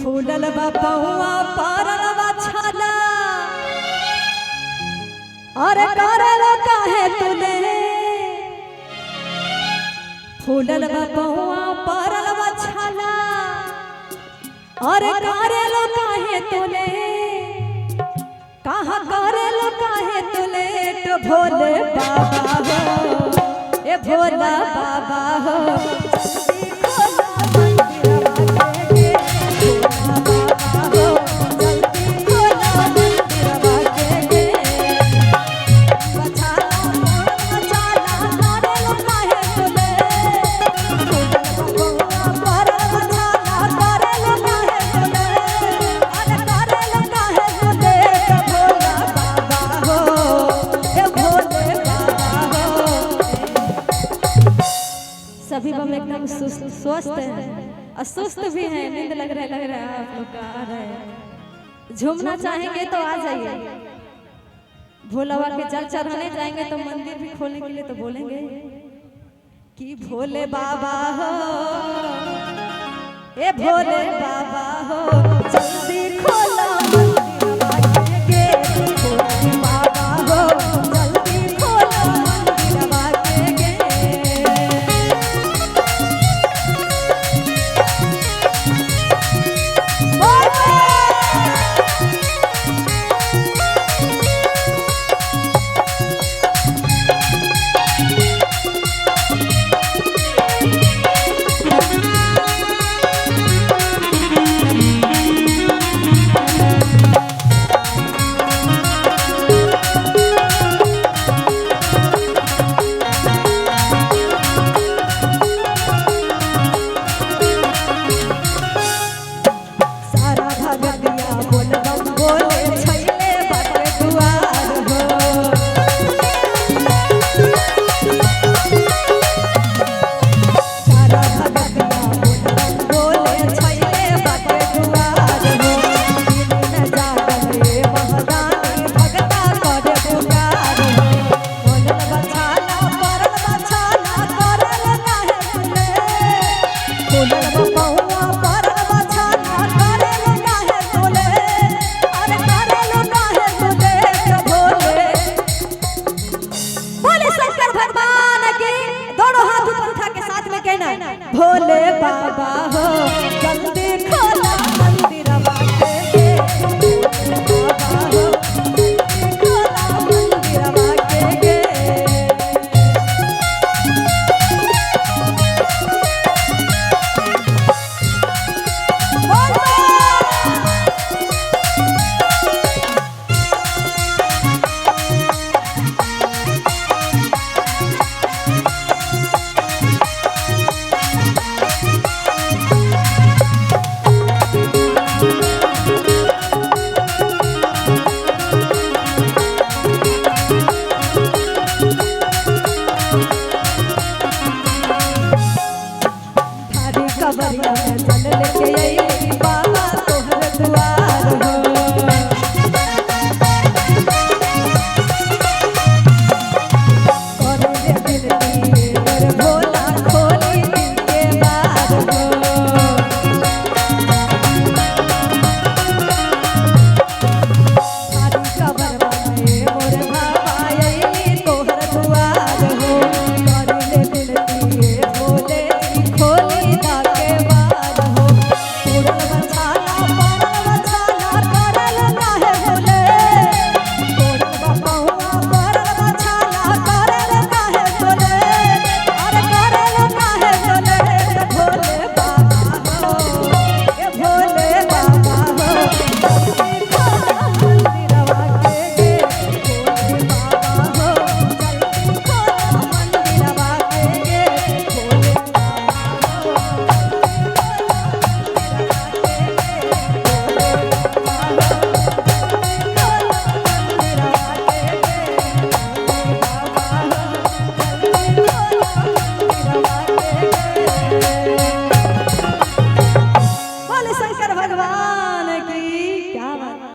फूलल बा पहुआ पारल बा छाला अरे करल काहे तूने फूलल बा पहुआ पारल बा छाला अरे करल काहे तूने कहाँ करल काहे तूने तो भोले बाबा हो ए भोला बाबा हो सभी बम एकदम स्वस्थ है और सुस्त भी है, नींद लग रहा है आप लोग का आ रहा है। झूमना चाहेंगे तो आ जाइए, भोला बाबा के जल चढ़ाने जाएंगे तो मंदिर भी खोलने के लिए तो बोलेंगे कि भोले बाबा हो ए भोले बाबा हो।